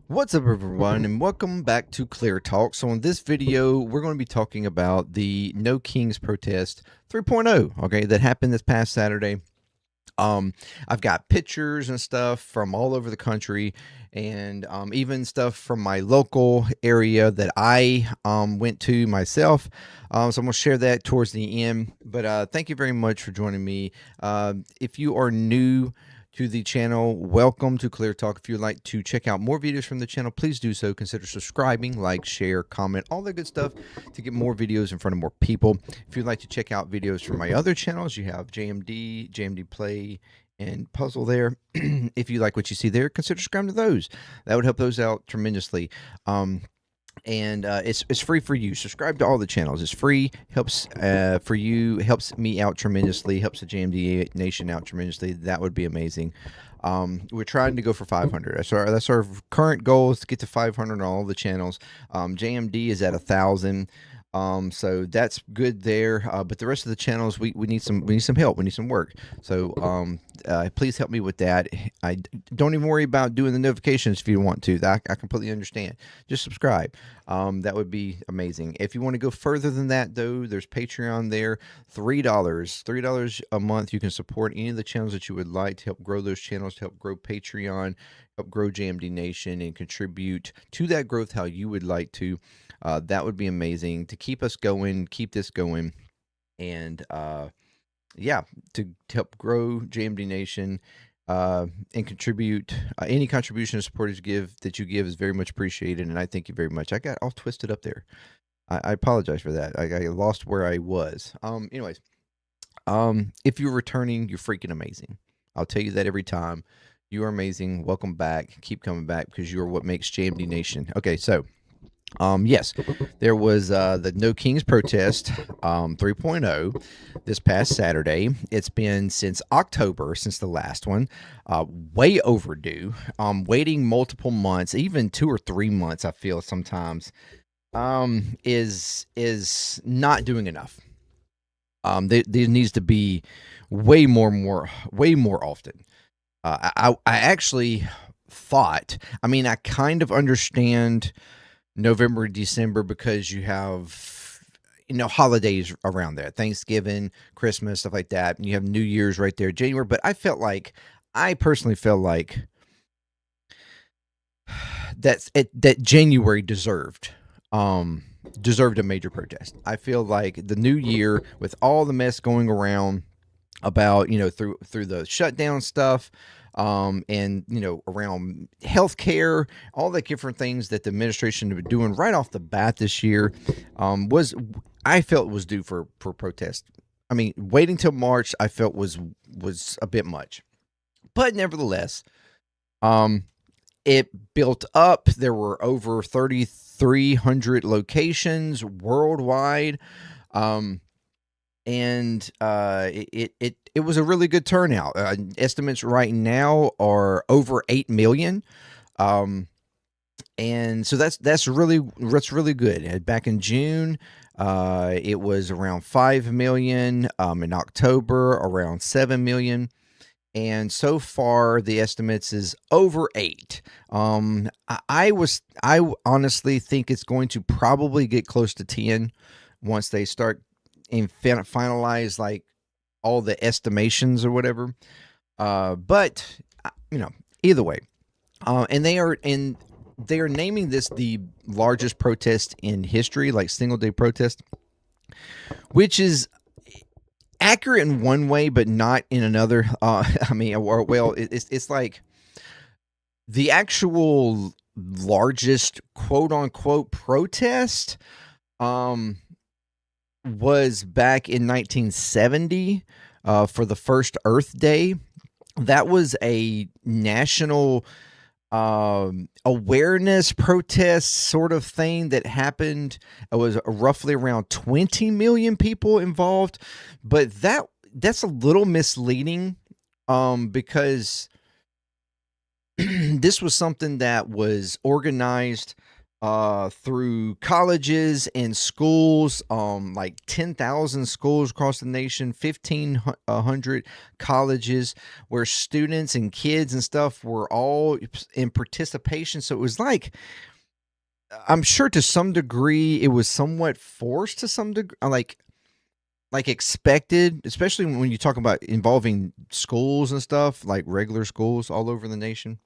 What's up, everyone, and welcome back to ClearTalk. So in this video, we're going to be talking about the No Kings protest 3.0, okay, that happened this past Saturday. I've got pictures and stuff from all over the country, and even stuff from my local area that I went to myself. So I'm going to share that towards the end. But thank you very much for joining me. If you are new to the channel, welcome to Clear Talk. If you'd like to check out more videos from the channel, please do so. Consider subscribing, like, share, comment, all that good stuff to get more videos in front of more people. If you'd like to check out videos from my other channels, you have JMDPLAY, and Puzzle there. If you like what you see there, consider subscribing to those. That would help those out tremendously. And it's free for you. Subscribe to all the channels. It's free. Helps for you. Helps me out tremendously. Helps the JMD Nation out tremendously. That would be amazing. We're trying to go for 500. That's our current goal, is to get to 500 on all the channels. JMD is at 1,000. So that's good there. But the rest of the channels, we need some help. We need some work. So please help me with that. I don't even worry about doing the notifications if you want to. I completely understand. Just subscribe. That would be amazing. If you want to go further than that, though, there's Patreon there. $3 a month. You can support any of the channels that you would like to help grow those channels, to help grow Patreon, help grow JMD Nation, and contribute to that growth how you would like to. That would be amazing to keep us going, keep this going, and yeah, to help grow JMD Nation and contribute. Any contribution or support that you give is very much appreciated, and I thank you very much. I got all twisted up there. I apologize for that. I lost where I was. Anyways, if you're returning, you're freaking amazing. I'll tell you that every time. You are amazing. Welcome back. Keep coming back, because you are what makes JMD Nation. Okay, so. Yes, there was the No Kings protest 3.0 this past Saturday. It's been since October, since the last one. Way overdue. Waiting multiple months, even 2 or 3 months, I feel sometimes, is not doing enough. There needs to be way more often. I actually thought, I kind of understand November, December, because you have, holidays around there, Thanksgiving, Christmas, stuff like that. And you have New Year's right there, January. But I personally felt like that January deserved a major protest. I feel like the new year, with all the mess going around about, through the shutdown stuff, and around healthcare, all the different things that the administration had been doing right off the bat this year, I felt was due for protest. Waiting till March, I felt was a bit much, but nevertheless, it built up. There were over 3,300 locations worldwide. And it was a really good turnout. Estimates right now are over 8 million. And so that's really good. Back in June, it was around 5 million. In October, around 7 million. And so far, the estimates is over 8. I honestly think it's going to probably get close to 10 once they start and finalize like all the estimations or whatever. But either way, and they are naming this the largest protest in history, like single day protest, which is accurate in one way, but not in another. It's like the actual largest quote unquote protest was back in 1970 for the first Earth Day. That was a national awareness protest sort of thing that happened. It was roughly around 20 million people involved, but that's a little misleading because this was something that was organized through colleges and schools, like 10,000 schools across the nation, 1,500 colleges where students and kids and stuff were all in participation. So it was like, I'm sure to some degree it was somewhat forced to some degree, like expected, especially when you talk about involving schools and stuff, like regular schools all over the nation.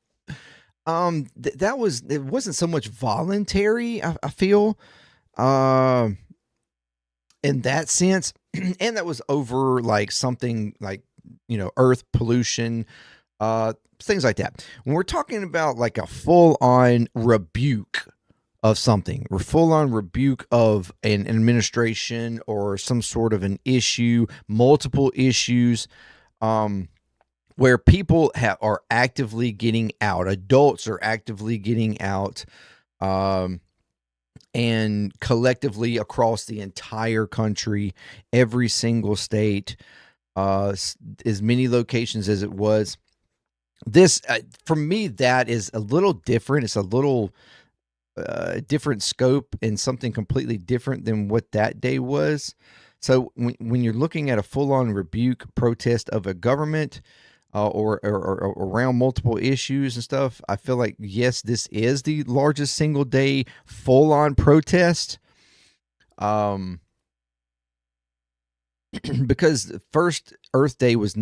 That was, it wasn't so much voluntary, I feel, um, in that sense, and that was over like something like, earth pollution, things like that. When we're talking about like a full on rebuke of something, or full on rebuke of an administration or some sort of an issue, multiple issues, um, where people are actively getting out, adults are actively getting out, um, and collectively across the entire country, every single state, as many locations as it was. This, for me, that is a little different. It's a little different scope and something completely different than what that day was. So when you're looking at a full-on rebuke protest of a government, or around multiple issues and stuff, I feel like, yes, this is the largest single day full-on protest. Because first Earth Day was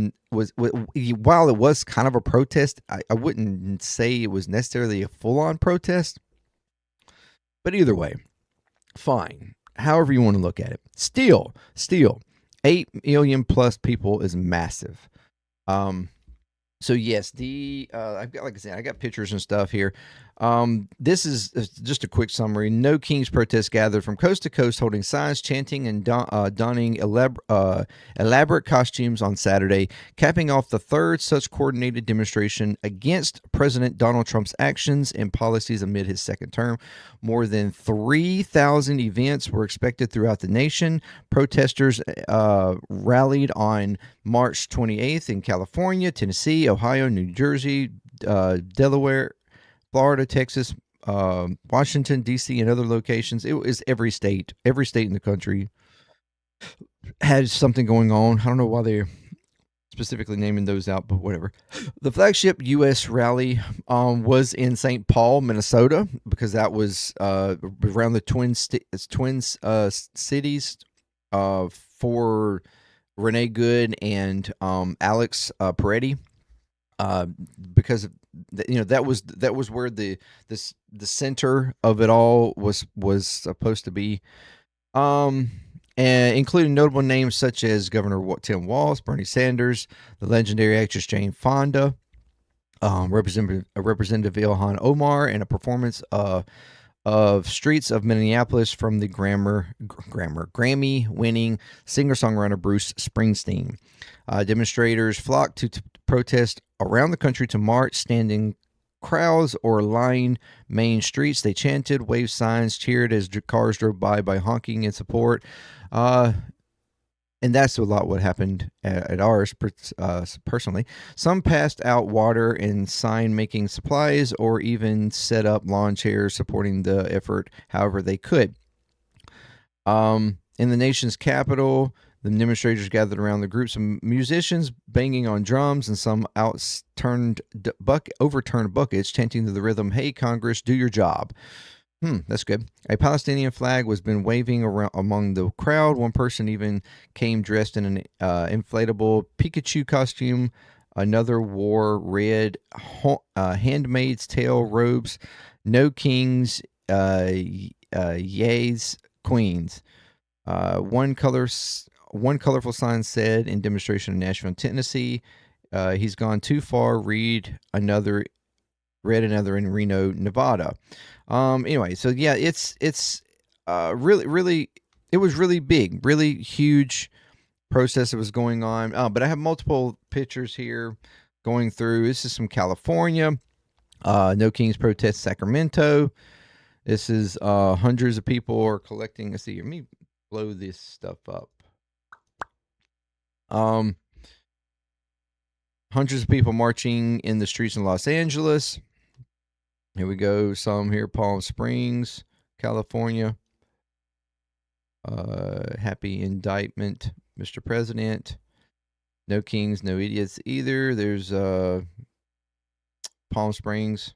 while it was kind of a protest, I wouldn't say it was necessarily a full-on protest. But either way, fine. However you want to look at it. Still, 8 million plus people is massive. So yes, I've got, like I said, I got pictures and stuff here. This is just a quick summary. No Kings protests gathered from coast to coast, holding signs, chanting, and donning elaborate costumes on Saturday, capping off the third such coordinated demonstration against President Donald Trump's actions and policies amid his second term. More than 3,000 events were expected throughout the nation. Protesters rallied on March 28th in California, Tennessee, Ohio, New Jersey, Delaware, Florida, Texas, Washington, D.C., and other locations. It was every state in the country had something going on. I don't know why they're specifically naming those out, but whatever. The flagship U.S. rally was in St. Paul, Minnesota, because that was around the twin cities for Renee Good and Alex Peretti. Because that was where the center of it all was supposed to be, and including notable names such as Governor Tim Walz, Bernie Sanders, the legendary actress Jane Fonda, Representative Ilhan Omar, and a performance of Streets of Minneapolis from the Grammy-winning singer-songwriter Bruce Springsteen. Demonstrators flocked to protest around the country to march, standing crowds or lined main streets. They chanted, waved signs, cheered as cars drove by honking in support. And that's a lot what happened at ours, personally. Some passed out water and sign-making supplies, or even set up lawn chairs supporting the effort however they could. In the nation's capital, the demonstrators gathered around the groups of musicians banging on drums, and some overturned buckets, chanting to the rhythm, "Hey, Congress, do your job." That's good. A Palestinian flag was been waving around among the crowd. One person even came dressed in an inflatable Pikachu costume. Another wore red Handmaid's Tale robes. No kings, yays, queens. One colorful sign said in demonstration in Nashville, Tennessee, "He's gone too far. Read another in Reno, Nevada." Anyway, so yeah, it's really it was really big, really huge process that was going on. But I have multiple pictures here going through. This is from California. No Kings protest Sacramento. This is hundreds of people are collecting. Let's see. Let me blow this stuff up. Hundreds of people marching in the streets in Los Angeles. Here we go. Some here, Palm Springs, California. Happy indictment, Mr. President. No kings, no idiots either. There's Palm Springs.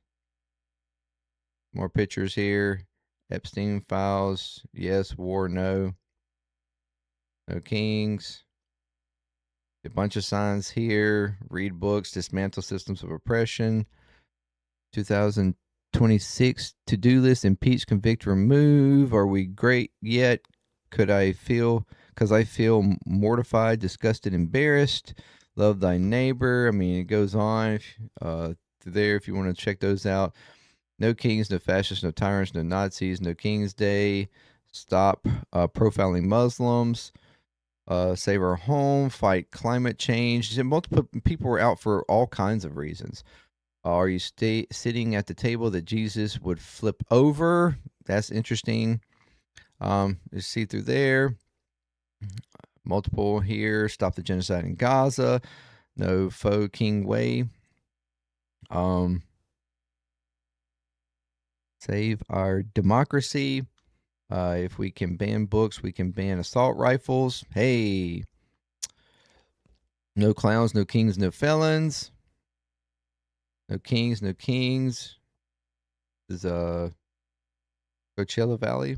More pictures here. Epstein files. Yes, war, no. No kings. A bunch of signs here. Read books. Dismantle systems of oppression. 2026 to-do list. Impeach, convict, remove. Are we great yet? Because I feel mortified, disgusted, embarrassed. Love thy neighbor. I mean, it goes on there if you want to check those out. No kings, no fascists, no tyrants, no Nazis, no King's Day. Stop profiling Muslims. Save our home. Fight climate change. Multiple people were out for all kinds of reasons. Are you sitting at the table that Jesus would flip over? That's interesting. You see through there. Multiple here. Stop the genocide in Gaza. No faux king way. Save our democracy. If we can ban books, we can ban assault rifles. Hey. No clowns, no kings, no felons. No kings, no kings. This is Coachella Valley.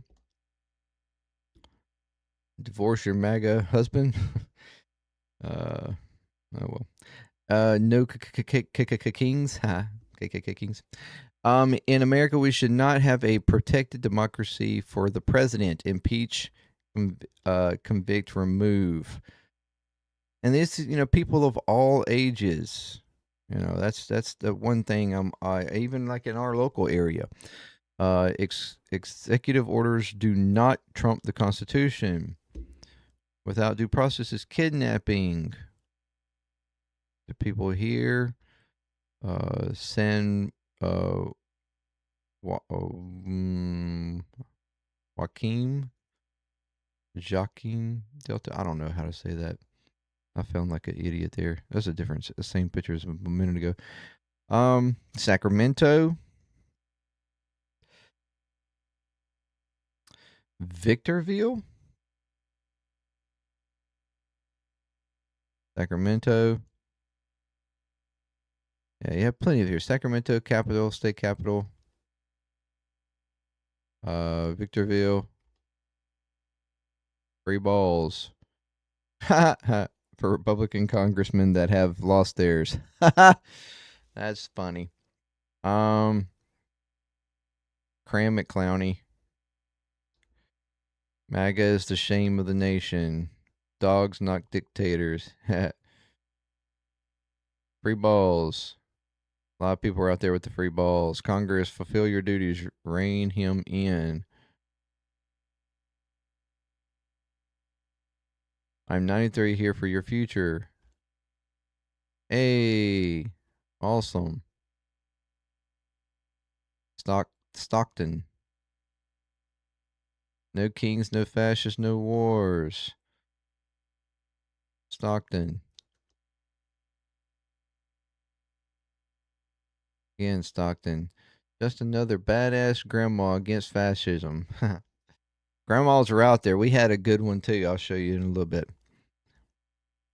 Divorce your MAGA husband. Oh well. No kings. KKK kings. In America, we should not have a protected democracy for the president. Impeach, convict, remove. And this, people of all ages. That's the one thing. Even like in our local area, executive orders do not trump the Constitution. Without due process is kidnapping. The people here send Joaquin Delta. I don't know how to say that. I felt like an idiot there. That's a difference. The same picture as a minute ago. Sacramento. Victorville. Sacramento. Yeah, you have plenty of here. Sacramento, capital, state capital. Victorville. Free balls. For Republican congressmen that have lost theirs. That's funny. Cram McClowney. MAGA is the shame of the nation. Dogs, not dictators. Free balls. A lot of people are out there with the free balls. Congress, fulfill your duties. Rein him in. I'm 93 here for your future. Hey, awesome. Stockton. No kings, no fascists, no wars. Stockton. Again, Stockton. Just another badass grandma against fascism. Grandmas are out there. We had a good one too. I'll show you in a little bit.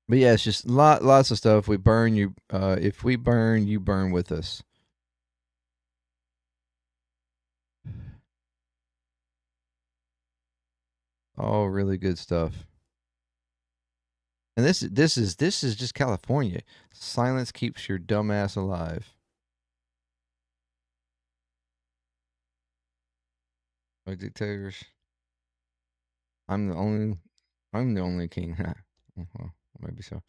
But yeah, it's just lots of stuff. We burn you. If we burn, you burn with us. All really good stuff. And this is just California. Silence keeps your dumb ass alive. Like dictators. I'm the only king. Well, maybe so.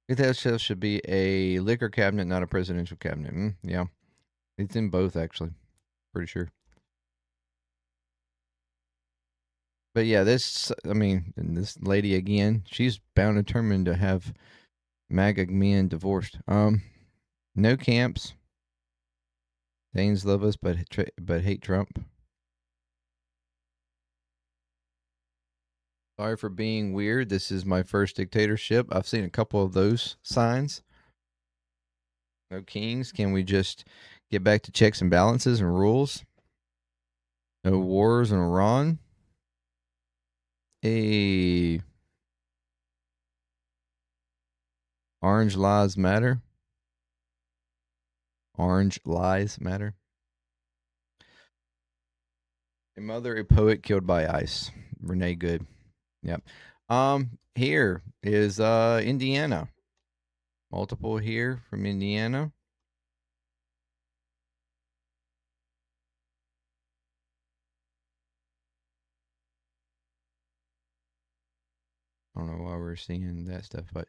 That should be a liquor cabinet, not a presidential cabinet. Yeah. It's in both, actually. Pretty sure. But yeah, this lady again, she's bound and determined to have MAGA men divorced. No camps. Danes love us, but hate Trump. Sorry for being weird. This is my first dictatorship. I've seen a couple of those signs. No kings. Can we just Get back to checks and balances and rules. No wars in Iran. A Orange lives matter. Orange lies matter. A mother, a poet killed by ice. Renee Good. Yep. Here is Indiana. Multiple here from Indiana. I don't know why we're seeing that stuff, but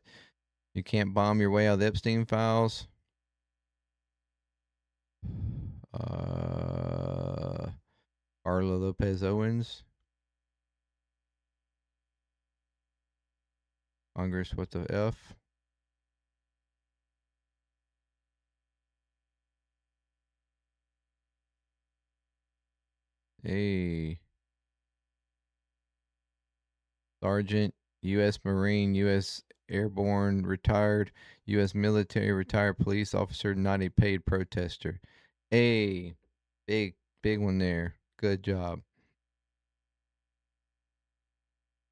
you can't bomb your way out of the Epstein files. Carla Lopez Owens. Congress, what the F? Hey. Sergeant, U.S. Marine, U.S. Airborne, retired, U.S. military, retired police officer, not a paid protester. Hey. Big one there. Good job.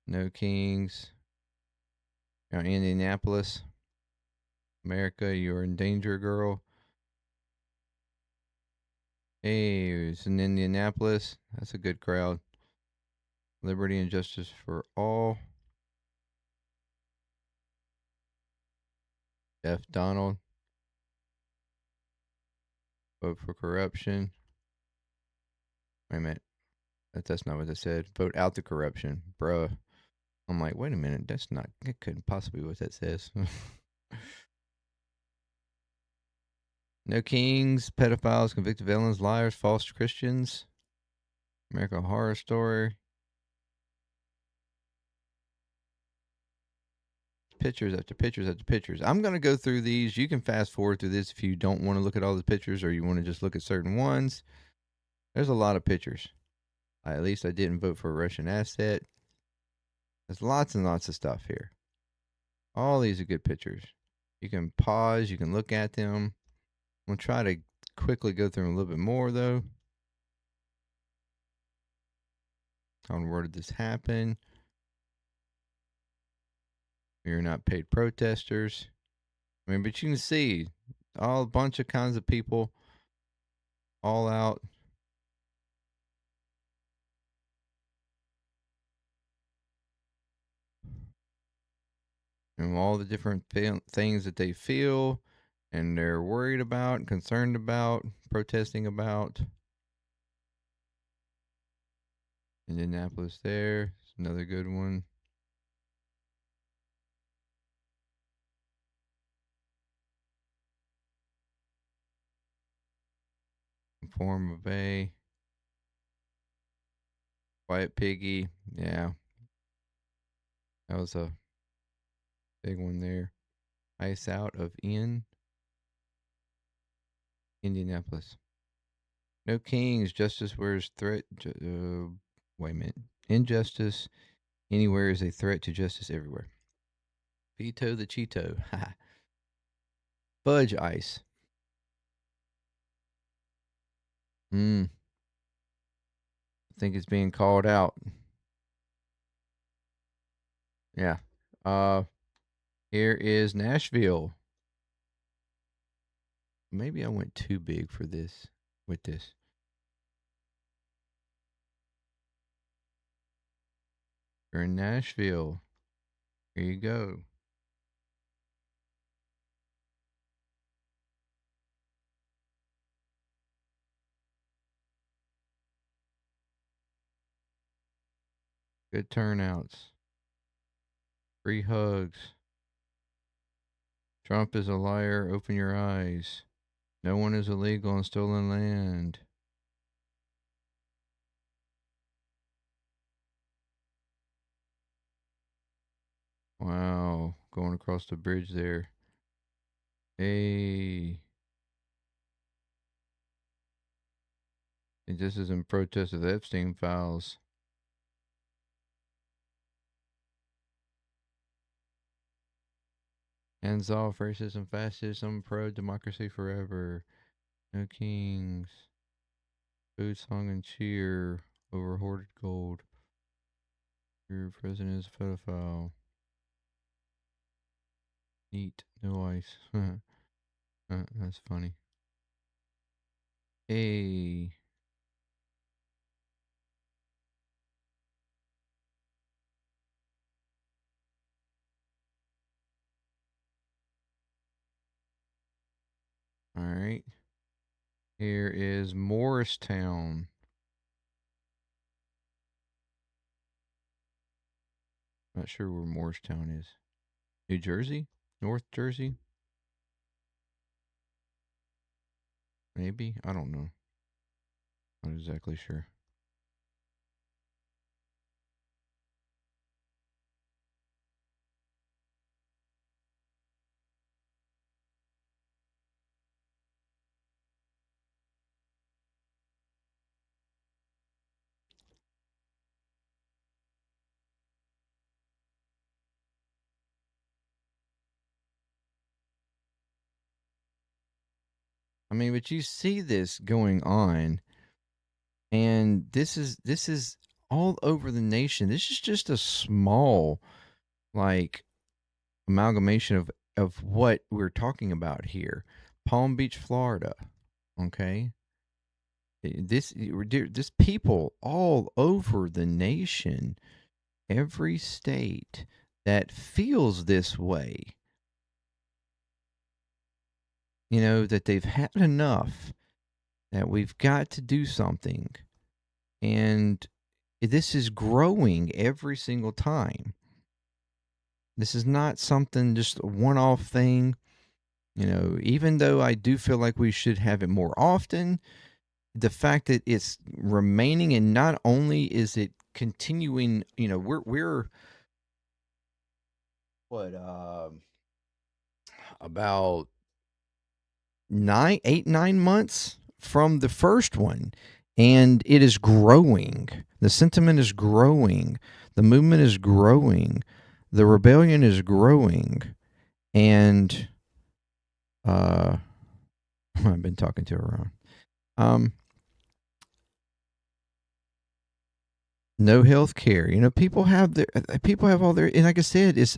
No Kings. Indianapolis. America, you're in danger, girl. Hey, it's in Indianapolis. That's a good crowd. Liberty and justice for all. F. Donald. Vote for corruption. Wait a minute. That's not what it said. Vote out the corruption. Bruh. I'm like, wait a minute. That's not, it couldn't possibly be what that says. No kings, pedophiles, convicted villains, liars, false Christians. American Horror Story. Pictures after pictures after pictures. I'm going to go through these. You can fast forward through this if you don't want to look at all the pictures or you want to just look at certain ones. There's a lot of pictures. At least I didn't vote for a Russian asset. There's lots and lots of stuff here. All these are good pictures. You can pause. You can look at them. I'm going to try to quickly go through them a little bit more, though. On where did this happen? You're not paid protesters. I mean, but you can see all a bunch of kinds of people all out. And all the different things that they feel and they're worried about and concerned about, protesting about. Indianapolis there. It's another good one. Form of A. Quiet Piggy. Yeah. That was a big one there. Ice out of Indianapolis. No kings. Justice wears threat. Wait a minute. Injustice anywhere is a threat to justice everywhere. Veto the Cheeto. Fudge ice. I think it's being called out. Yeah. Here is Nashville. Maybe I went too big for this with this. You're in Nashville. Here you go. Good turnouts. Free hugs. Trump is a liar. Open your eyes. No one is illegal on stolen land. Wow. Going across the bridge there. Hey. And this is in protest of the Epstein files. Hands off racism, fascism, pro democracy forever. No kings. Food, song, and cheer over hoarded gold. Your president is a pedophile. Neat. No ice. That's funny. Hey. All right. Here is Morristown. Not sure where Morristown is. New Jersey? North Jersey? Maybe? I don't know. Not exactly sure. I mean, but you see this going on, and this is all over the nation. This is just a small, like, amalgamation of what we're talking about here. Palm Beach, Florida. Okay, this people all over the nation, every state that feels this way. You know that they've had enough. That we've got to do something, and this is growing every single time. This is not something just a one-off thing. You know, even though I do feel like we should have it more often, the fact that it's remaining, and not only is it continuing, you know, we're what about 9 months from the first one, and it is growing. The sentiment is growing. The movement is growing. The rebellion is growing, and I've been talking to her around. No health care. You know, people have all their, and like I said, it's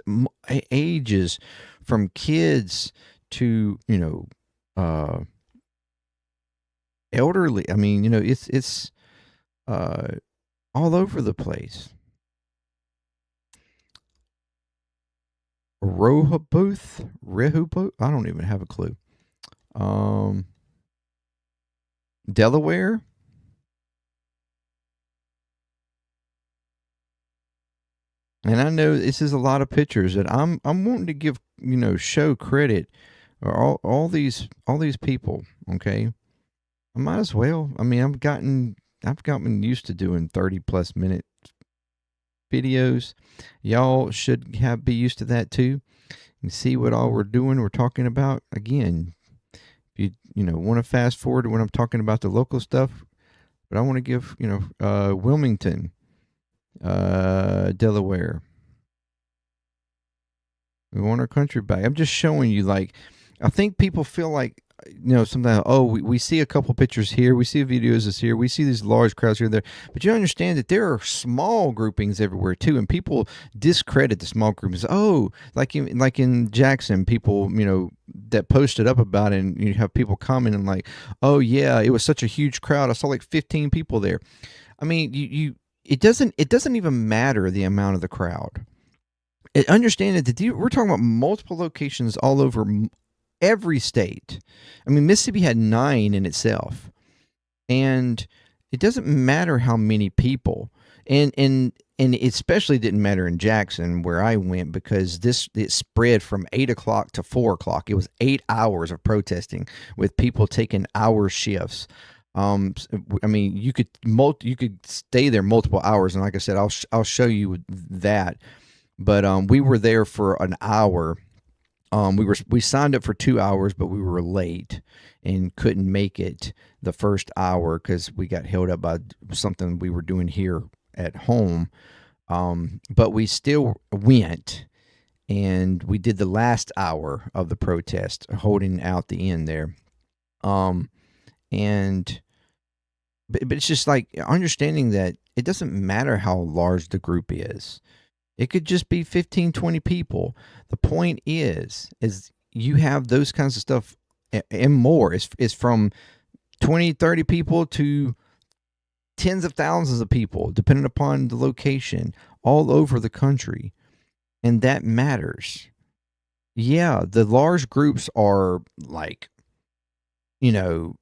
ages from kids to, you know, elderly. I mean, you know, it's uh, all over the place. Rehoboth. I don't even have a clue. Um, Delaware. And I know this is a lot of pictures that I'm wanting to give, you know, show credit or all these people. Okay, I might as well. I mean, I've gotten used to doing 30+ minute videos. Y'all should be used to that too, and see what all we're doing. We're talking about again. If you know want to fast forward to when I'm talking about the local stuff, but I want to give Wilmington, Delaware. We want our country back. I'm just showing you, like, I think people feel like, you know, sometimes, oh, we see a couple pictures here, we see videos this here, we see these large crowds here and there, but you understand that there are small groupings everywhere too, and people discredit the small groupings. Oh, like in Jackson, people, you know, that posted up about it, and you have people commenting like, oh yeah, it was such a huge crowd. I saw like 15 people there. I mean, it doesn't even matter the amount of the crowd. Understand that we're talking about multiple locations all over every state. I mean, Mississippi had 9 in itself, and it doesn't matter how many people, and it especially didn't matter in Jackson where I went, because it spread from 8 o'clock to 4 o'clock. It was 8 hours of protesting with people taking hour shifts. I mean, you could stay there multiple hours, and like I said, I'll show you that. But we were there for an hour. We signed up for 2 hours, but we were late and couldn't make it the first hour because we got held up by something we were doing here at home. But we still went, and we did the last hour of the protest, holding out the end there. And but it's just like understanding that it doesn't matter how large the group is. It could just be 15, 20 people. The point is you have those kinds of stuff and more. It's from 20, 30 people to tens of thousands of people, depending upon the location, all over the country. And that matters. Yeah, the large groups are like, you know,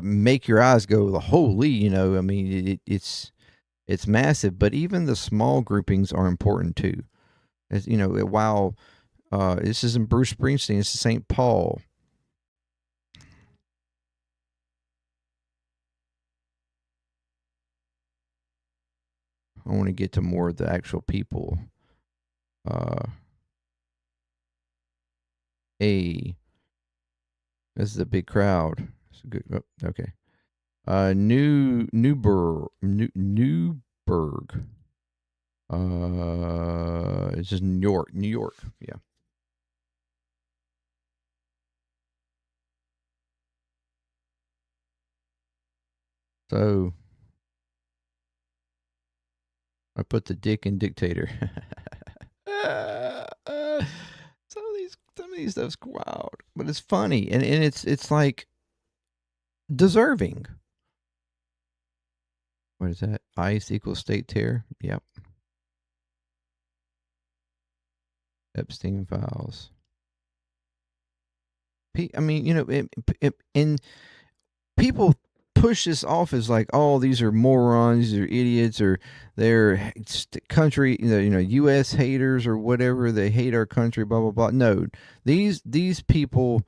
make your eyes go, holy, I mean, it's massive, but even the small groupings are important too. As while this isn't Bruce Springsteen, it's St. Paul. I want to get to more of the actual people. Uh, a This is a big crowd. It's a good. Oh, okay. Newburgh. It's just New York. New York. Yeah. So I put the dick in dictator. Some of these stuff's wild, but it's funny and it's like deserving. What is that? Ice equals state tear. Yep. Epstein files. I mean, and people push this off as like, oh, these are morons, these are idiots, or they're country, U.S. haters or whatever. They hate our country, blah blah blah. No, these people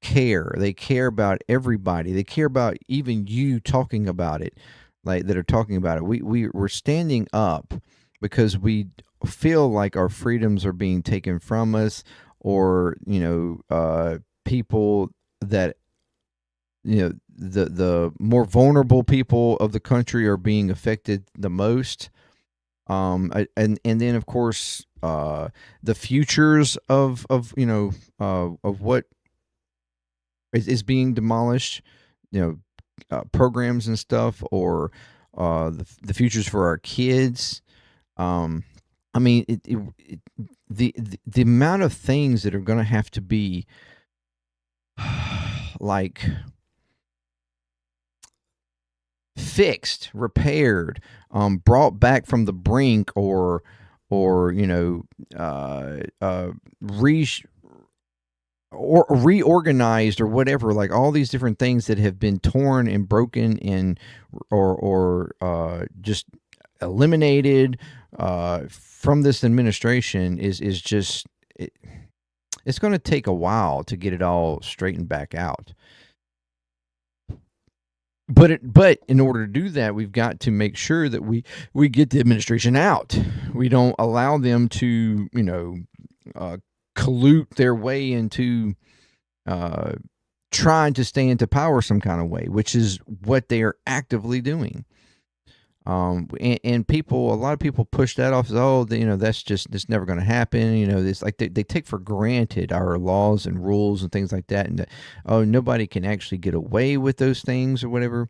care. They care about everybody. They care about even you talking about it, like that are talking about it. We're standing up because we feel like our freedoms are being taken from us, or people that the more vulnerable people of the country are being affected the most. And then of course the futures of what is being demolished, you know, programs and stuff, or the futures for our kids. I mean, the amount of things that are going to have to be like fixed, repaired, brought back from the brink, or re or reorganized or whatever, like all these different things that have been torn and broken and or just eliminated from this administration is just it's going to take a while to get it all straightened back out. But in order to do that, we've got to make sure that we get the administration out. We don't allow them to uh, collude their way into uh, trying to stay into power some kind of way, which is what they are actively doing. And people, a lot of people push that off as, oh, that's never going to happen. It's like they take for granted our laws and rules and things like that, and that, oh, nobody can actually get away with those things or whatever.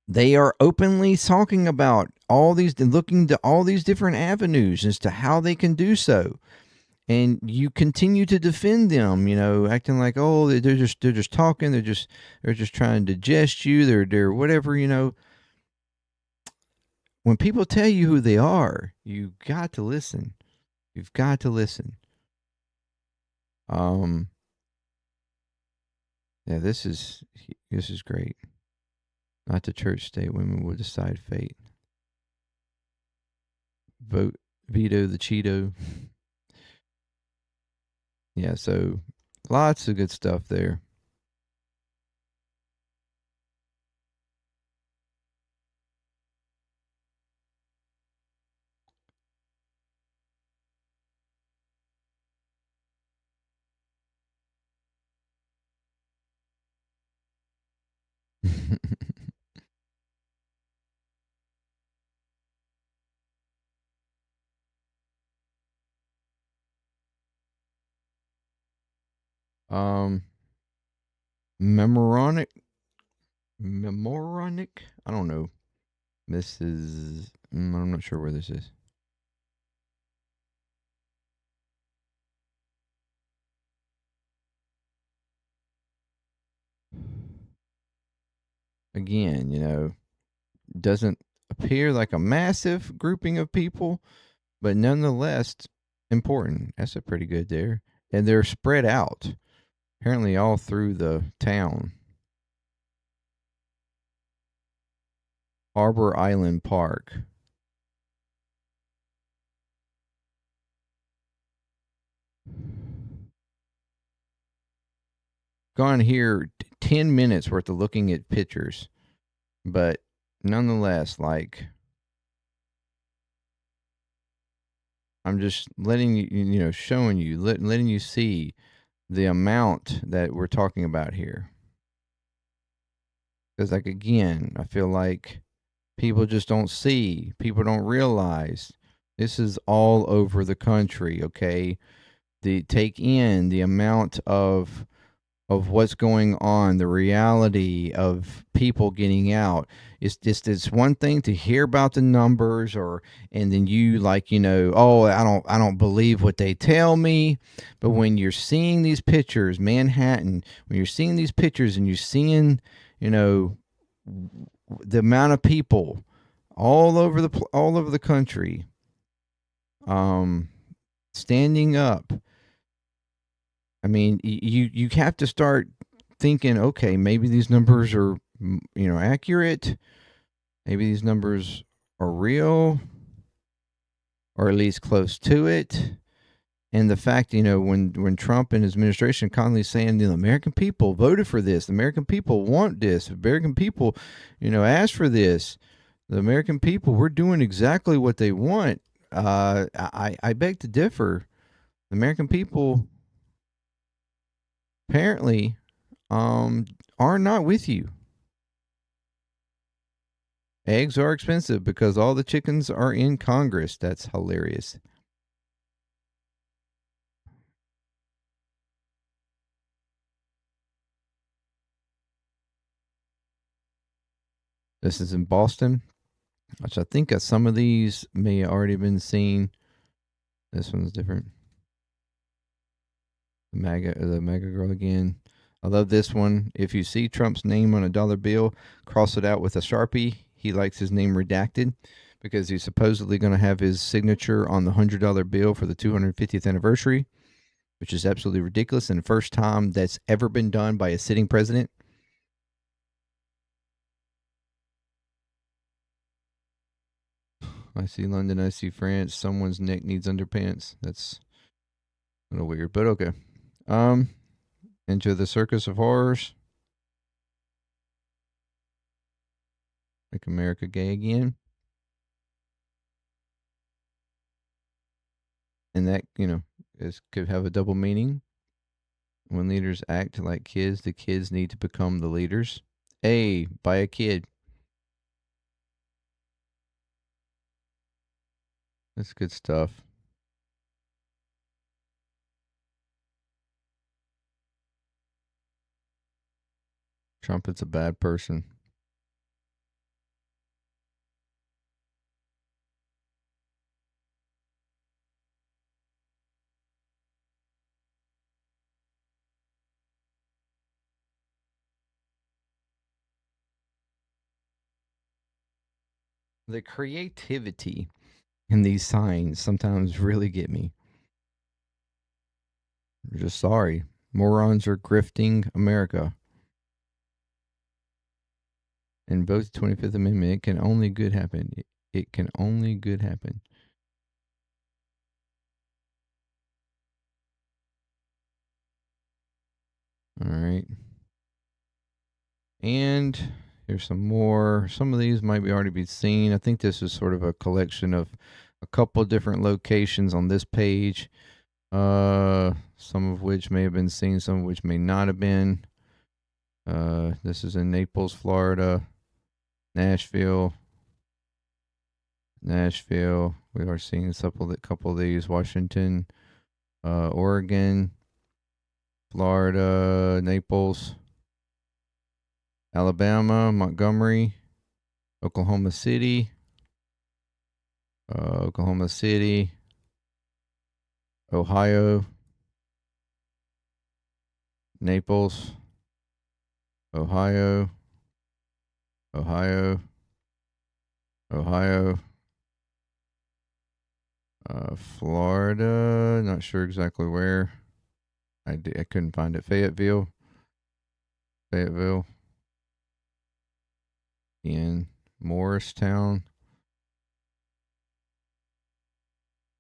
They are openly talking about all these and looking to all these different avenues as to how they can do so. And you continue to defend them, acting like, oh, they're just talking, they're just trying to digest you, they're whatever. When people tell you who they are, you got to listen. You've got to listen. Um, yeah, this is great. Not the church state, women will decide fate. Vote veto the Cheeto. Yeah, so lots of good stuff there. Um, Memoronic, I don't know. This is. I'm not sure where this is. Again, doesn't appear like a massive grouping of people, but nonetheless important. That's a pretty good there. And they're spread out, apparently all through the town. Harbor Island Park. Gone here 10 minutes worth of looking at pictures, but nonetheless, like, I'm just letting you, showing you, letting you see the amount that we're talking about here. Because, like, again, I feel like people just don't see, people don't realize this is all over the country. Okay, take in the amount of what's going on, the reality of people getting out. It's one thing to hear about the numbers, or and then you, like, oh, I don't believe what they tell me. But when you're seeing these pictures, Manhattan, when you're seeing these pictures and you're seeing, you know, the amount of people all over the country, um, standing up. I mean, you have to start thinking, okay, maybe these numbers are accurate. Maybe these numbers are real, or at least close to it. And the fact, when Trump and his administration constantly saying the American people voted for this, the American people want this, the American people, asked for this, the American people, we're doing exactly what they want. I beg to differ. The American people apparently are not with you. Eggs are expensive because all the chickens are in Congress. That's hilarious. This is in Boston, which I think some of these may have already been seen. This one's different. The MAGA girl again. I love this one. If you see Trump's name on a dollar bill, cross it out with a Sharpie. He likes his name redacted because he's supposedly going to have his signature on the $100 bill for the 250th anniversary, which is absolutely ridiculous and the first time that's ever been done by a sitting president. I see London, I see France. Someone's neck needs underpants. That's a little weird, but okay. Um, Into the Circus of Horrors. Make America gay again. And that, could have a double meaning. When leaders act like kids, the kids need to become the leaders. By a kid. That's good stuff. Trumpet's a bad person. The creativity in these signs sometimes really get me. I'm just sorry. Morons are grifting America. And vote the 25th Amendment. It can only good happen. It can only good happen. All right. And here's some more. Some of these might be already be seen. I think this is sort of a collection of a couple different locations on this page. Some of which may have been seen, some of which may not have been. This is in Naples, Florida, Nashville. We are seeing a couple of these. Washington, Oregon. Florida, Naples, Alabama, Montgomery, Oklahoma City, Ohio, Naples, Ohio, Florida, not sure exactly where. I couldn't find it. Fayetteville, in Morristown,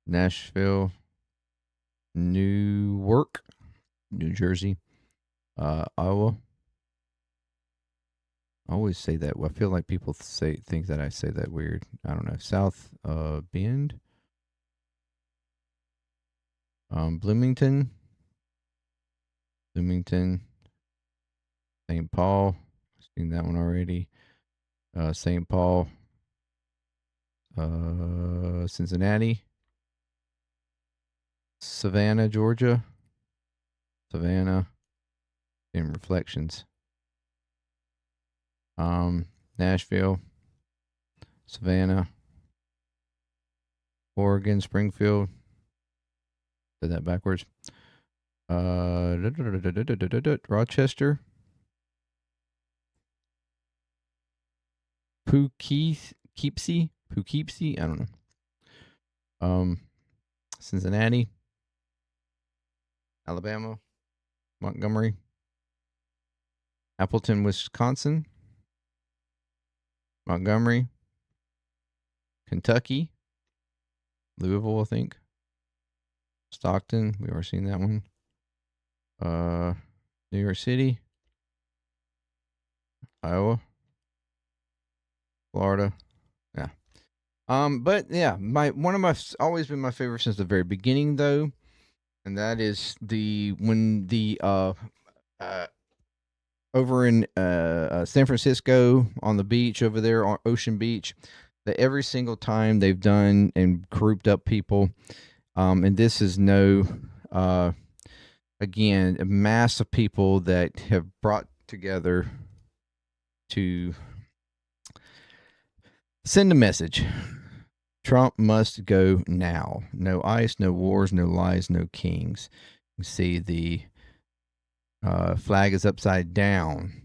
Nashville, Newark, New Jersey, Iowa. I always say that. I feel like people think that I say that weird. I don't know. South Bend, Bloomington, St. Paul. Seen that one already. St. Paul, Cincinnati, Savannah, Georgia. Savannah. In Reflections. Nashville, Savannah, Oregon, Springfield. Said that backwards. Rochester, Poughkeepsie. I don't know. Cincinnati, Alabama, Montgomery, Appleton, Wisconsin, Montgomery, Kentucky, Louisville, I think. Stockton, we already seen that one. New York City, Iowa, Florida. Yeah. But yeah, one of my always been my favorite since the very beginning though, and that is when the over in San Francisco on the beach over there on Ocean Beach, that every single time they've done and grouped up people, and this is again, a mass of people that have brought together to send a message. Trump must go now. No ICE, no wars, no lies, no kings. You see the flag is upside down,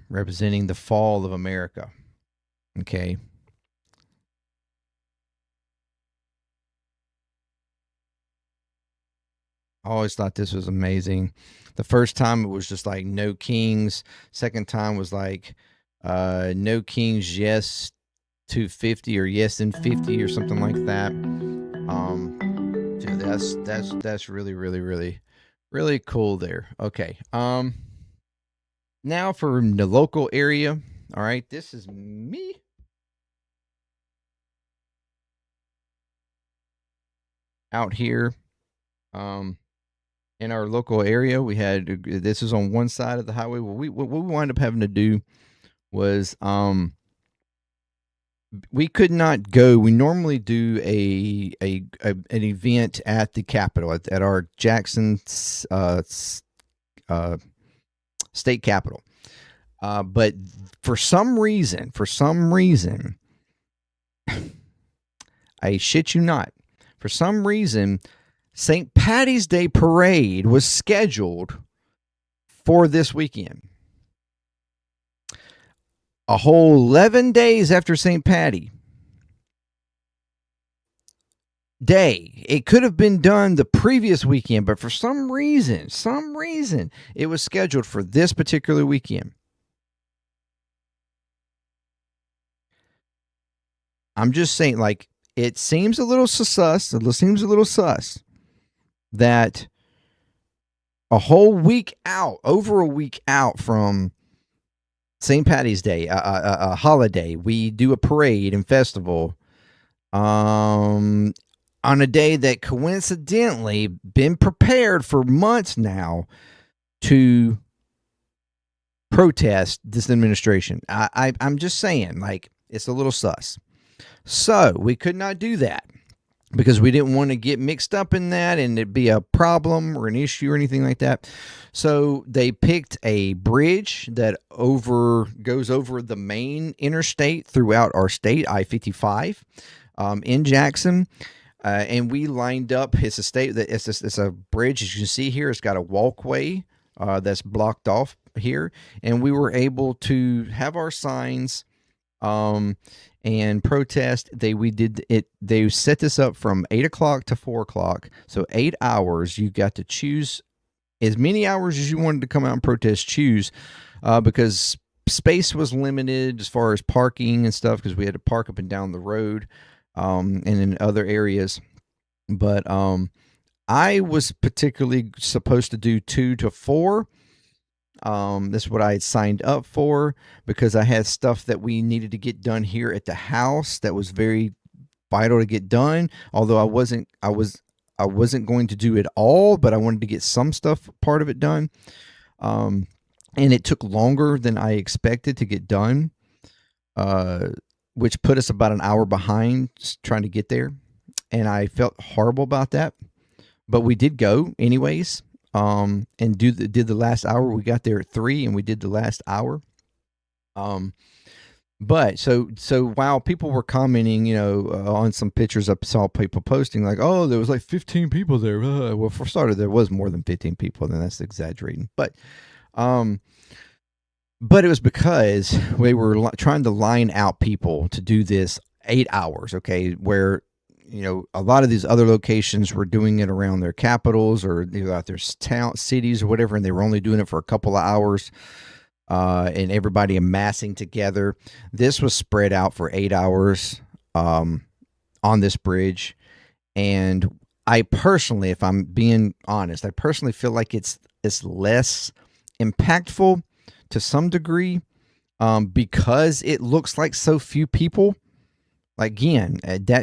representing the fall of America. Okay. I always thought this was amazing. The first time it was just like no kings. Second time was like no kings, yes to 50 or yes and 50 or something like that. Dude, that's really, really, really, really cool there. Okay. Now for the local area. All right, this is me. Out here. In our local area, we had this is on one side of the highway. What we wound up having to do was we could not go. We normally do an event at the Capitol at our Jackson state capitol, but for some reason, I shit you not, for some reason, St. Patty's Day parade was scheduled for this weekend. A whole 11 days after St. Patty Day. It could have been done the previous weekend, but for some reason, it was scheduled for this particular weekend. I'm just saying, like, it seems a little sus. That a whole week out, over a week out from St. Patty's Day, a holiday, we do a parade and festival on a day that coincidentally been prepared for months now to protest this administration. I'm just saying, like, it's a little sus. So we could not do that. because we didn't want to get mixed up in that and it'd be a problem or an issue or anything like that. So they picked a bridge that goes over the main interstate throughout our state, I-55, in Jackson. And we lined up. It's a state that it's a bridge, as you can see here. It's got a walkway that's blocked off here, and we were able to have our signs and protest. They set this up from 8 o'clock to 4 o'clock, so 8 hours. You got to choose as many hours as you wanted to come out and protest. Choose, because space was limited as far as parking and stuff, because we had to park up and down the road, and in other areas. But I was particularly supposed to do 2 to 4. That's what I had signed up for, because I had stuff that we needed to get done here at the house that was very vital to get done. Although I wasn't going to do it all, but I wanted to get some stuff, part of it done. And it took longer than I expected to get done, which put us about an hour behind trying to get there. And I felt horrible about that, but we did go anyways. And did the last hour. We got there at 3, and we did the last hour. But so while people were commenting, on some pictures, I saw people posting like, "Oh, there was like 15 people there." Well, for starters, there was more than 15 people. Then that's exaggerating. But it was because we were trying to line out people to do this 8 hours. Okay, where a lot of these other locations were doing it around their capitals or out their cities or whatever, and they were only doing it for a couple of hours, and everybody amassing together. This was spread out for 8 hours on this bridge, and I personally, if I'm being honest, I personally feel like it's less impactful to some degree, because it looks like so few people. Again,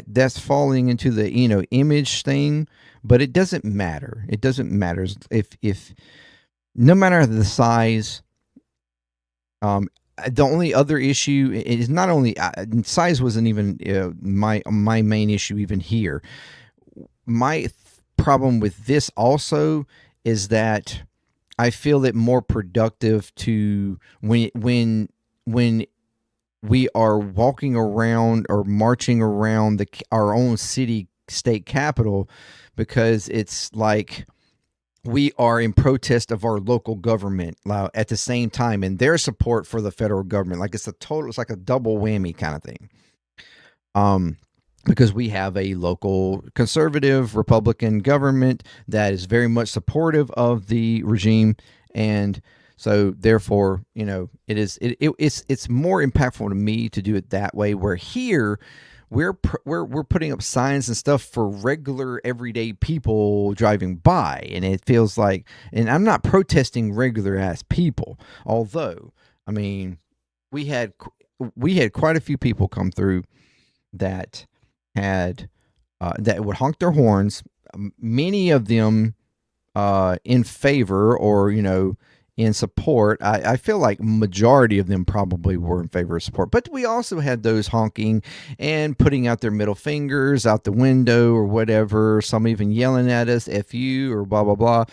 that's falling into the image thing, but it doesn't matter. It doesn't matter if no matter the size. The only other issue is not only size wasn't even my main issue even here. My problem with this also is that I feel it more productive to when we are walking around or marching around our own city, state capital, because it's like we are in protest of our local government at the same time, and their support for the federal government. Like it's like a double whammy kind of thing. Because we have a local conservative Republican government that is very much supportive of the regime, and so therefore, it's more impactful to me to do it that way. Where here, we're putting up signs and stuff for regular everyday people driving by, and it feels like, and I'm not protesting regular ass people. Although, I mean, we had quite a few people come through that had that would honk their horns. Many of them in favor or in support. I feel like majority of them probably were in favor of support, but we also had those honking and putting out their middle fingers out the window or whatever. Some even yelling at us, "F you" or blah blah blah.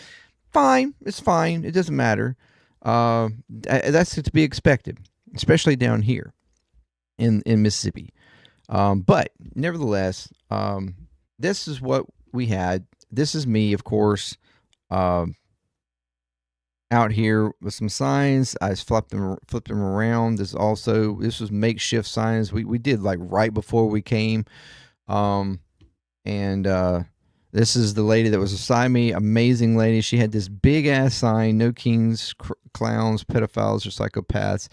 Fine, it's fine. It doesn't matter. That's to be expected, especially down here in Mississippi. But nevertheless, this is what we had. This is me, of course. Out here with some signs. I flipped them around. This was makeshift signs we did like right before we came. And this is the lady that was beside me. Amazing lady. She had this big ass sign: "No kings, clowns, pedophiles, or psychopaths."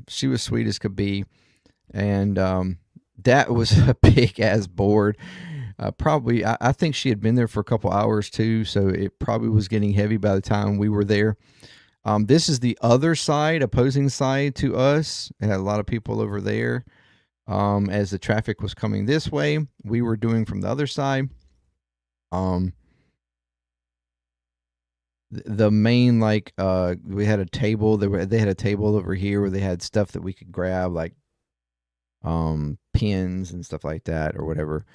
She was sweet as could be, and that was a big ass board. Probably, I think she had been there for a couple hours too, so it probably was getting heavy by the time we were there. This is the other side, opposing side to us. It had a lot of people over there. As the traffic was coming this way, we were doing from the other side. The main, like, we had a table. They had a table over here where they had stuff that we could grab, like pins and stuff like that or whatever.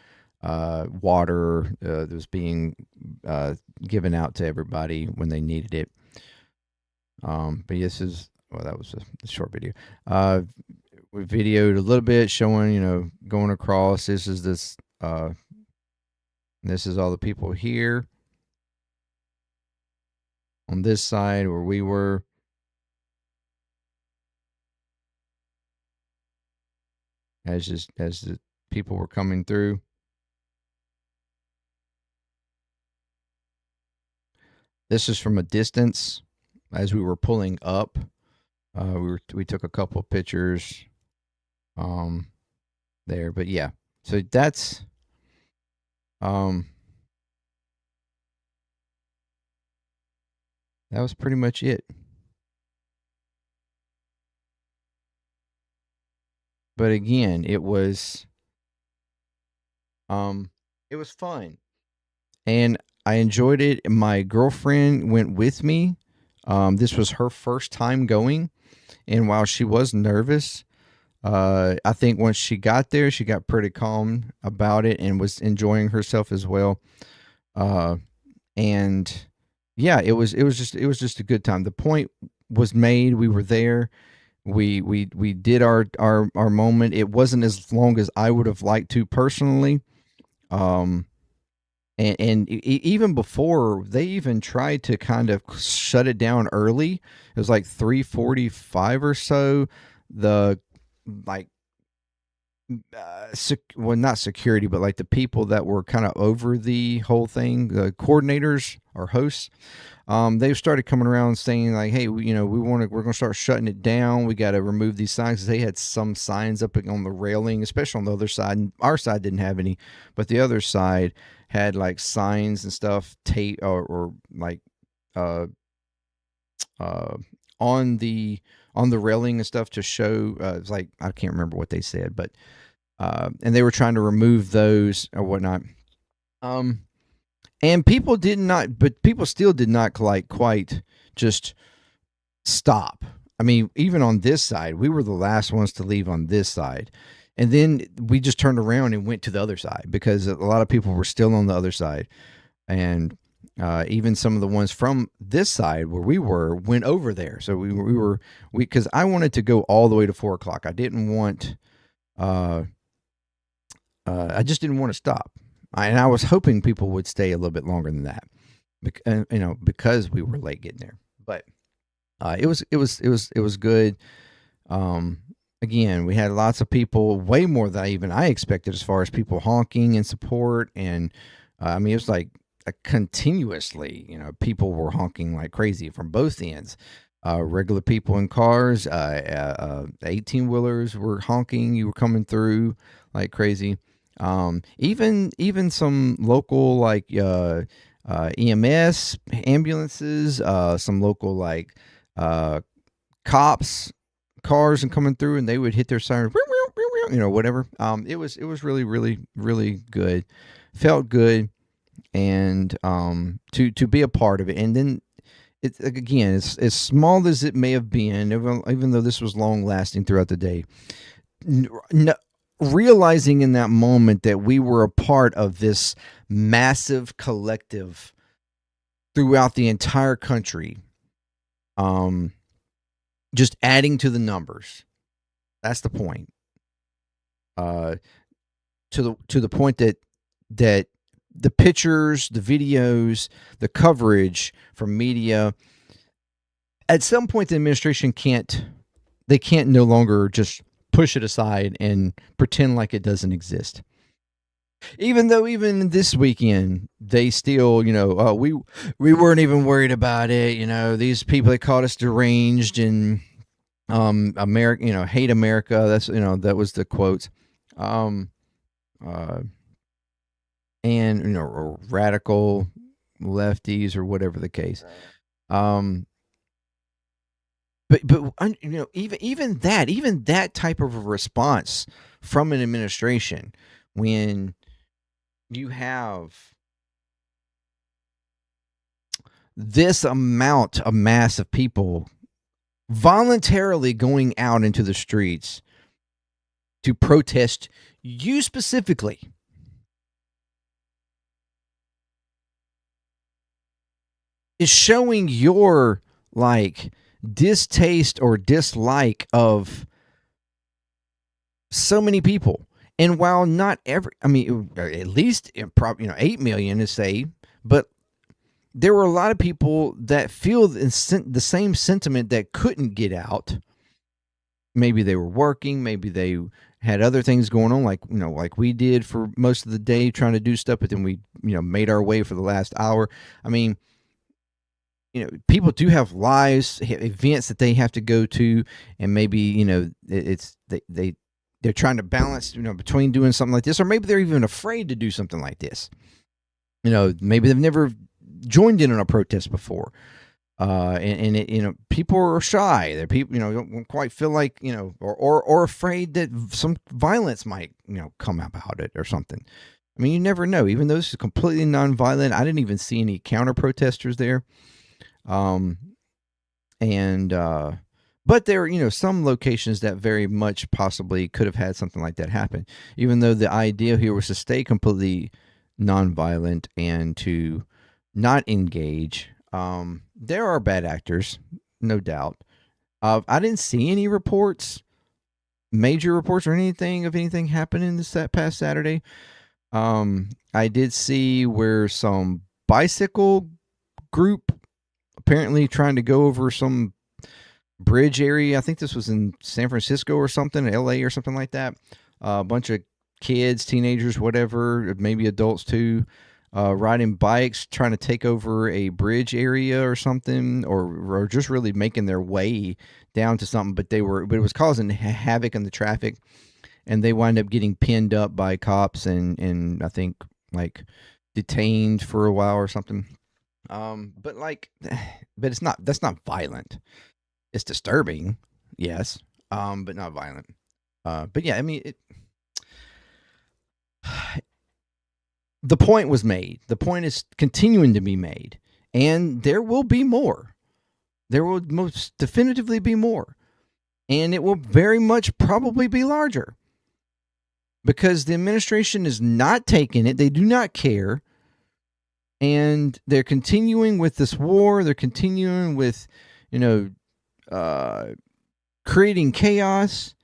water that was being given out to everybody when they needed it. But this is, well, that was a short video. We videoed a little bit showing, going across. This is all the people here on this side where we were. As the people were coming through. This is from a distance as we were pulling up. We took a couple of pictures there, but yeah. So that's that was pretty much it. But again, it was fun. And I enjoyed it. My girlfriend went with me. This was her first time going, and while she was nervous, I think once she got there, she got pretty calm about it and was enjoying herself as well. And yeah, it was just a good time. The point was made. We were there. We did our moment. It wasn't as long as I would have liked to personally. And even before, they even tried to kind of shut it down early. It was like 3:45 or so. The like well, not security, but like the people that were kind of over the whole thing, the coordinators or hosts, they started coming around saying like, "Hey, we're going to start shutting it down. We got to remove these signs." They had some signs up on the railing, especially on the other side. And our side didn't have any, but the other side had like signs and stuff, tape or like on the railing and stuff to show. It's like, I can't remember what they said, but and they were trying to remove those or whatnot. And people still did not like quite just stop. I mean, even on this side, we were the last ones to leave on this side. And then we just turned around and went to the other side because a lot of people were still on the other side. And even some of the ones from this side where we were went over there. So because I wanted to go all the way to 4:00. I didn't want, I just didn't want to stop. And I was hoping people would stay a little bit longer than that, because we were late getting there. But it was good. Again, we had lots of people, way more than I expected, as far as people honking in support. And I mean, it was like continuously, people were honking like crazy from both ends. Regular people in cars, 18-wheelers were honking. You were coming through like crazy. Even some local like EMS ambulances, some local like cops cars and coming through, and they would hit their siren, whatever. It was really, really, really good. Felt good, and to be a part of it. And then it's again, as small as it may have been, even though this was long lasting throughout the day. Realizing in that moment that we were a part of this massive collective throughout the entire country, just adding to the numbers. That's the point. To the point that the pictures, the videos, the coverage from media, at some point the administration can't no longer just push it aside and pretend like it doesn't exist. Even though even this weekend they still, we weren't even worried about it. These people, they called us deranged and America, hate America. That's that was the quotes. And radical lefties or whatever the case. But even that type of a response from an administration, when you have this mass of people voluntarily going out into the streets to protest you specifically, is showing your like distaste or dislike of so many people. And while not every, I mean, at least 8 million is saved, but there were a lot of people that feel the same sentiment that couldn't get out. Maybe they were working, maybe they had other things going on, like we did for most of the day trying to do stuff, but then we made our way for the last hour. I mean, people do have lives, events that they have to go to, and maybe they're trying to balance between doing something like this, or maybe they're even afraid to do something like this. Maybe they've never joined in on a protest before. And people are shy. They're people, don't quite feel like, or afraid that some violence might, come about it or something. I mean, you never know. Even though this is completely nonviolent, I didn't even see any counter protesters there. But there are, some locations that very much possibly could have had something like that happen, even though the idea here was to stay completely nonviolent and to not engage. There are bad actors, no doubt. I didn't see any major reports or anything of anything happening this past Saturday. I did see where some bicycle group apparently trying to go over some bridge area. I think this was in San Francisco or something, LA or something like that. A bunch of kids, teenagers, whatever, maybe adults too, riding bikes, trying to take over a bridge area or something, or just really making their way down to something. But it was causing havoc in the traffic, and they wind up getting pinned up by cops and I think like detained for a while or something. But that's not violent. It's disturbing, yes, but not violent. But yeah, I mean, the point was made. The point is continuing to be made, and there will be more. There will most definitively be more, and it will very much probably be larger because the administration is not taking it. They do not care, and they're continuing with this war. They're continuing with, creating chaos,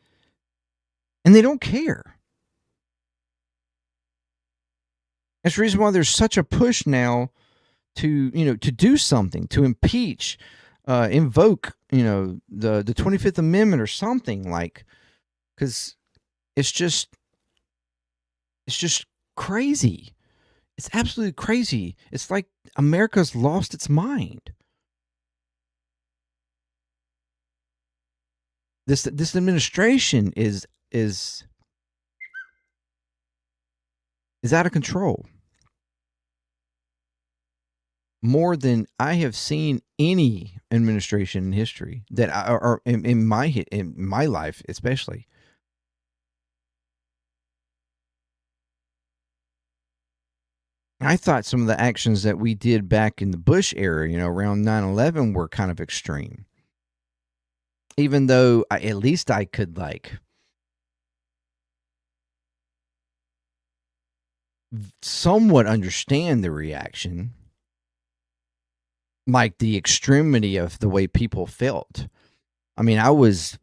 and they don't care. That's the reason why there's such a push now to do something, to impeach, invoke, the 25th Amendment or something, like, because it's just crazy. It's absolutely crazy. It's like America's lost its mind. This administration is out of control. More than I have seen any administration in history that or in my life, especially. I thought some of the actions that we did back in the Bush era, around 9/11, were kind of extreme. Even though at least I could somewhat understand the reaction, like the extremity of the way people felt. I mean, I was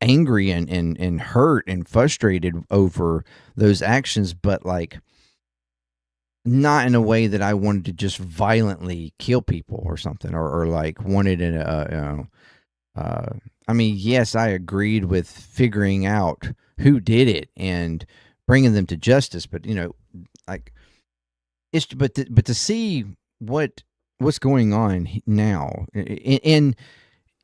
angry and hurt and frustrated over those actions, but not in a way that I wanted to just violently kill people or something, or wanted I mean, yes, I agreed with figuring out who did it and bringing them to justice, but but to see what's going on now, and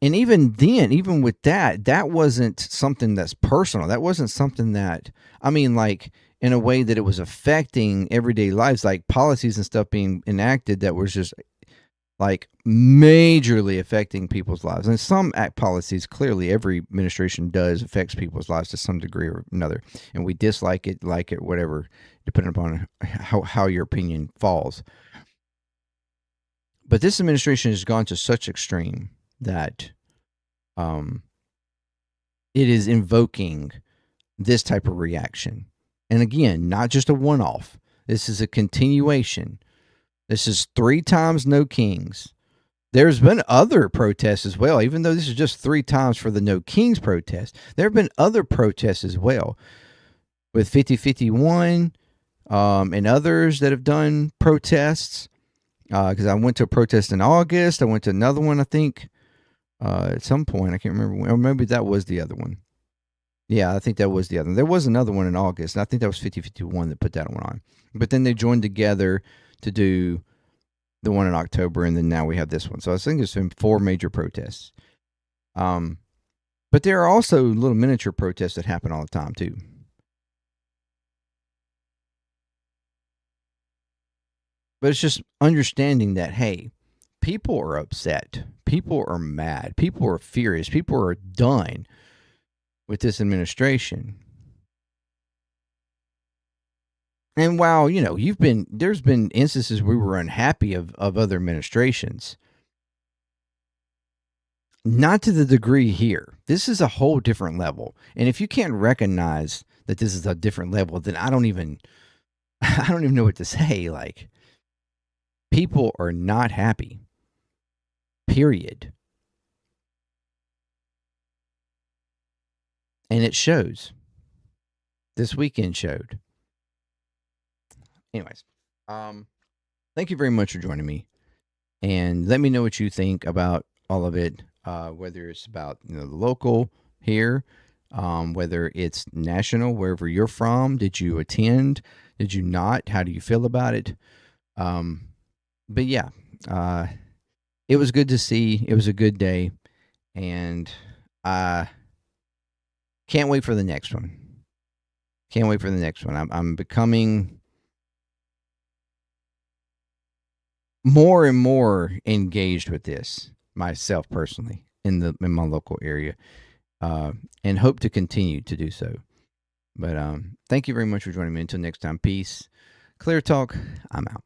even then, even with that wasn't something that's personal. That wasn't something that, I mean, in a way that it was affecting everyday lives, like policies and stuff being enacted that was just majorly affecting people's lives. And some policies, clearly every administration does affects people's lives to some degree or another, and we dislike it, like it, whatever, depending upon how your opinion falls. But this administration has gone to such extreme that it is invoking this type of reaction. And again, not just a one-off. This is a continuation. This is 3 times no kings. There's been other protests as well, even though this is just 3 times for the No Kings protest. There have been other protests as well with 5051 and others that have done protests. Because I went to a protest in August. I went to another one, I think, at some point. I can't remember when. Or maybe that was the other one. Yeah, I think that was the other one. There was another one in August, and I think that was 5051 that put that one on. But then they joined together to do the one in October, and then now we have this one. So I think it's been 4 major protests. But there are also little miniature protests that happen all the time, too. But it's just understanding that, hey, people are upset. People are mad. People are furious. People are done with this administration. And while, there's been instances we were unhappy of other administrations. Not to the degree here. This is a whole different level. And if you can't recognize that this is a different level, then I don't even know what to say. Like, people are not happy. Period. And it shows. This weekend showed. Anyways, thank you very much for joining me. And let me know what you think about all of it, whether it's about the local here, whether it's national, wherever you're from. Did you attend? Did you not? How do you feel about it? But yeah, it was good to see. It was a good day, and I can't wait for the next one. Can't wait for the next one. I'm becoming more and more engaged with this myself personally in my local area, and hope to continue to do so. But thank you very much for joining me. Until next time, peace. ClearTalk, I'm out.